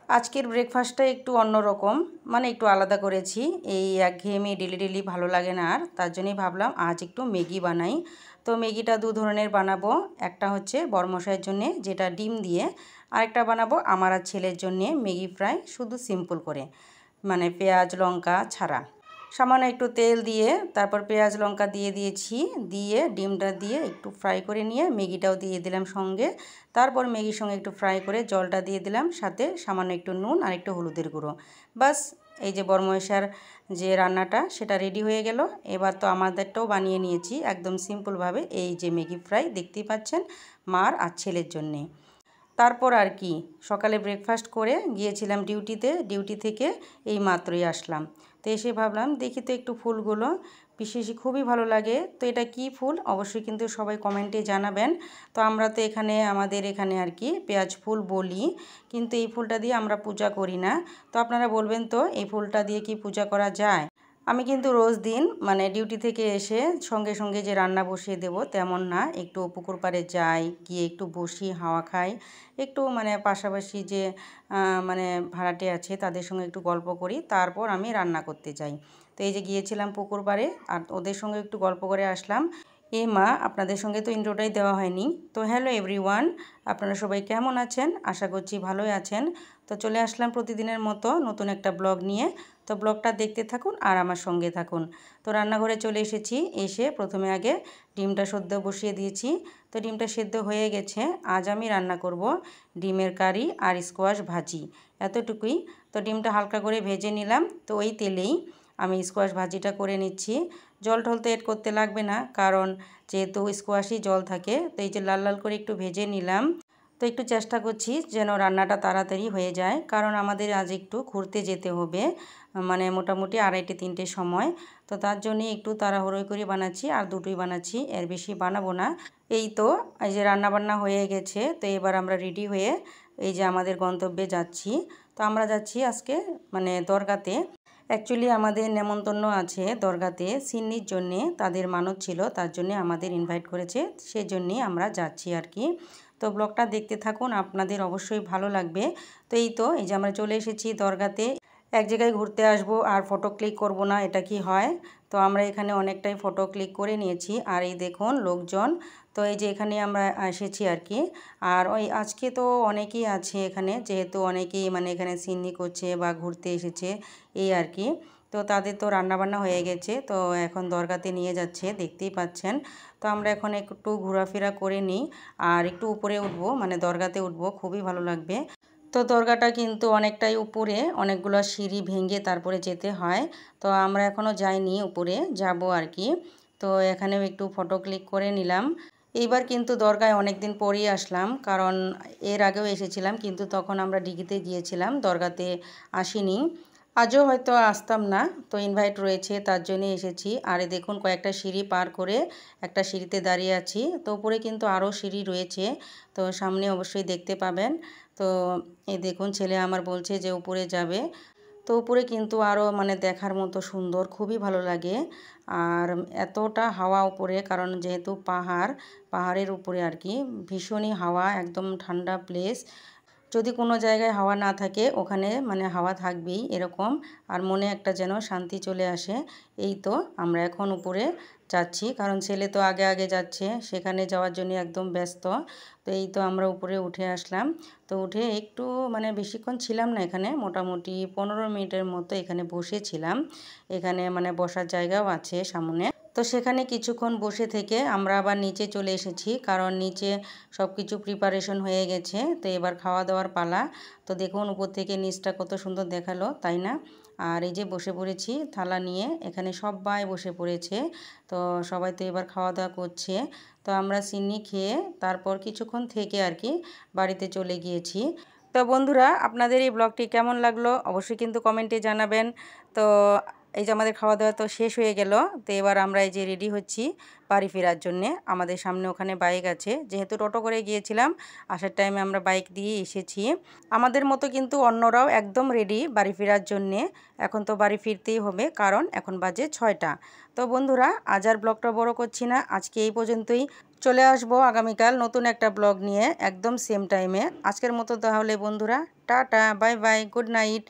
আজকের ব্রেকফাস্টটা একটু অন্যরকম, মানে একটু আলাদা করেছি। এই একঘেয়েমি ডেলি ডেলি ভালো লাগে না, আর তার জন্যই ভাবলাম আজ একটু ম্যাগি বানাই। তো ম্যাগিটা দু ধরনের বানাবো। একটা হচ্ছে বড়মশাইয়ের জন্যে, যেটা ডিম দিয়ে। আরেকটা বানাবো আমার আর ছেলের জন্যে ম্যাগি ফ্রাই, শুধু সিম্পল করে, মানে পেঁয়াজ লঙ্কা ছাড়া। সামান্য একটু তেল দিয়ে তারপর পেঁয়াজ লঙ্কা দিয়ে দিয়েছি, দিয়ে ডিমটা দিয়ে একটু ফ্রাই করে নিয়ে ম্যাগিটাও দিয়ে দিলাম সঙ্গে। তারপর ম্যাগির সঙ্গে একটু ফ্রাই করে জলটা দিয়ে দিলাম, সাথে সামান্য একটু নুন আর একটু হলুদের গুঁড়ো। বাস, এই যে বড়মশার যে রান্নাটা সেটা রেডি হয়ে গেল। এবার তো আমাদেরটাও বানিয়ে নিয়েছি একদম সিম্পলভাবে, এই যে ম্যাগি ফ্রাই দেখতেই পাচ্ছেন, মার আর ছেলের জন্যে। তারপর আর কি, সকালে ব্রেকফাস্ট করে গিয়েছিলাম ডিউটিতে, ডিউটি থেকে এই মাত্রই আসলাম। তো এসে ভাবলাম দেখি তো একটু ফুলগুলো, বিশেষ খুবই ভালো লাগে। তো এটা কি ফুল অবশ্যই কিন্তু সবাই কমেন্টে জানাবেন। তো আমরা তো এখানে আমাদের এখানে আর কি পেঁয়াজ ফুল বলি, কিন্তু এই ফুলটা দিয়ে আমরা পূজা করি না। তো আপনারা বলবেন তো এই ফুলটা দিয়ে কি পূজা করা যায়? আমি কিন্তু রোজ দিন মানে ডিউটি থেকে এসে সঙ্গে সঙ্গে যে রান্না বসিয়ে দেব তেমন না, একটু পুকুর পাড়ে যাই, গিয়ে একটু বসি, হাওয়া খাই, একটু মানে পাশাপাশি যে মানে ভাড়াটে আছে তাদের সঙ্গে একটু গল্প করি, তারপর আমি রান্না করতে যাই। তো এই যে গিয়েছিলাম পুকুর পাড়ে, আর ওদের সঙ্গে একটু গল্প করে আসলাম। এ মা, আপনাদের সঙ্গে তো ইন্ট্রোটাই দেওয়া হয়নি। তো হ্যালো এভরিওয়ান, আপনারা সবাই কেমন আছেন? আশা করছি ভালোই আছেন। তো চলে আসলাম প্রতিদিনের মতো নতুন একটা ব্লগ নিয়ে। তো ব্লগটা দেখতে থাকুন আর আমার সঙ্গে থাকুন। তো রান্নাঘরে চলে এসেছি, এসে প্রথমে আগে ডিমটা সেদ্ধ বসিয়ে দিয়েছি। তো ডিমটা সেদ্ধ হয়ে গেছে। আজ আমি রান্না করব ডিমের কারি আর স্কোয়াশ ভাজি, এতটুকুই। তো ডিমটা হালকা করে ভেজে নিলাম, তো ওই তেলেই আমি স্কোয়াশ ভাজিটা করে নিচ্ছি। জল টল তো এড করতে লাগবে না, কারণ যেহেতু স্কোয়াশই জল থাকে। তো এই যে লাল লাল করে একটু ভেজে নিলাম। তো একটু চেষ্টা করছি যেন রান্নাটা তাড়াতাড়ি হয়ে যায়, কারণ আমাদের আজ একটু ঘুরতে যেতে হবে, মানে মোটামুটি 2:30-3টের সময়। তো তার জন্যে একটু তাড়াহুড়ো করে বানাচ্ছি, আর দুটোই বানাচ্ছি, এর বেশি বানাবো না। এই তো এই যে রান্নাবান্না হয়ে গেছে। তো এবার আমরা রেডি হয়ে এই যে আমাদের গন্তব্যে যাচ্ছি। তো আমরা যাচ্ছি আজকে মানে দরগাতে। অ্যাকচুয়ালি আমাদের নেমন্তন্ন আছে দরগাতে সিন্নির জন্যে, তাদের মানত ছিল, তার জন্যে আমাদের ইনভাইট করেছে, সেজন্যেই আমরা যাচ্ছি আর কি। তো ব্লগটা দেখতে থাকুন, আপনাদের অবশ্যই ভালো লাগবে। তো এই যে আমরা চলে এসেছি দরগাতে। এক জায়গায় ঘুরতে আসবো আর ফটো ক্লিক করব না, এটা কি হয়? তো আমরা এখানে অনেকটাই ফটো ক্লিক করে নিয়েছি, আর এই দেখুন লোকজন। তো এই যে এখানে আমরা এসেছি আর কি। আর ওই আজকে তো অনেকেই আছে এখানে, যেহেতু অনেকেই মানে এখানে সিন্নি করছে বা ঘুরতে এসেছে, এই আর কি। তো তাদের তো রান্নাবান্না হয়ে গেছে, তো এখন দরগাতে নিয়ে যাচ্ছে, দেখতেই পাচ্ছেন। তো আমরা এখন একটু ঘোরাফেরা করে নিই, আর একটু উপরে উঠবো, মানে দরগাতে উঠবো, খুবই ভালো লাগবে। তো দরগাটা কিন্তু অনেকটাই উপরে, অনেকগুলো সিঁড়ি ভেঙে তারপরে যেতে হয়। তো আমরা এখনও যাইনি, উপরে যাব আর কি। তো এখানেও একটু ফটো ক্লিক করে নিলাম। এইবার কিন্তু দরগায় অনেক দিন পরেই আসলাম, কারণ এর আগেও এসেছিলাম, কিন্তু তখন আমরা ডিগিতে গিয়েছিলাম, দরগাতে আসিনি। আজও হয়তো আসতাম না, তো ইনভাইট রয়েছে তার জন্যে এসেছি। আর এই দেখুন কয়েকটা সিঁড়ি পার করে একটা সিঁড়িতে দাঁড়িয়ে আছি। তো উপরে কিন্তু আরও সিঁড়ি রয়েছে, তো সামনে অবশ্যই দেখতে পাবেন। তো এই দেখুন ছেলে আমার বলছে যে উপরে যাবে। তো উপরে কিন্তু আরও মানে দেখার মতো সুন্দর, খুবই ভালো লাগে। আর এতটা হাওয়া উপরে, কারণ যেহেতু পাহাড়ের উপরে আর কি, ভীষণই হাওয়া, একদম ঠান্ডা প্লেস। যদি কোনো জায়গায় হাওয়া না থাকে, ওখানে মানে হাওয়া থাকবেই এরকম, আর মনে একটা যেন শান্তি চলে আসে। এই তো আমরা এখন উপরে যাচ্ছি, কারণ ছেলে তো আগে আগে যাচ্ছে, সেখানে যাওয়ার জন্য একদম ব্যস্ত। তো এই তো আমরা উপরে উঠে আসলাম। তো উঠে একটু মানে বেশিক্ষণ ছিলাম না এখানে, মোটামুটি 15 মিনিটের মতো এখানে বসেছিলাম। এখানে মানে বসার জায়গাও আছে সামনে। তো সেখানে কিছুক্ষণ বসে থেকে আমরা আবার নিচে চলে এসেছি, কারণ নিচে সব কিছু প্রিপারেশন হয়ে গেছে। তো এবার খাওয়া দাওয়ার পালা। তো দেখুন উপর থেকে নিচটা কত সুন্দর দেখালো, তাই না? আর এই যে বসে পড়েছি থালা নিয়ে, এখানে সবাই বসে পড়েছে। তো সবাই তো এবার খাওয়া দাওয়া করছে। তো আমরা সিন্নি খেয়ে তারপর কিছুক্ষণ থেকে আর কি বাড়িতে চলে গিয়েছি। তো বন্ধুরা, আপনাদের এই ব্লগটি কেমন লাগলো অবশ্যই কিন্তু কমেন্টে জানাবেন। তো এই যে আমাদের খাওয়া দাওয়া তো শেষ হয়ে গেল। তো এবার আমরা এই যে রেডি হচ্ছি বাড়ি ফেরার জন্যে। আমাদের সামনে ওখানে বাইক আছে, যেহেতু টোটো করে গিয়েছিলাম, আসার টাইমে আমরা বাইক দিয়ে এসেছি। আমাদের মতো কিন্তু অন্যরাও একদম রেডি বাড়ি ফেরার জন্যে। এখন তো বাড়ি ফিরতেই হবে, কারণ এখন বাজে 6টা। তো বন্ধুরা, আজ আর ব্লগটা বড় করছি না, আজকে এই পর্যন্তই। চলে আসবো আগামীকাল নতুন একটা ব্লগ নিয়ে একদম সেম টাইমে। আজকের মতো তাহলে বন্ধুরা tata, bye bye, good night.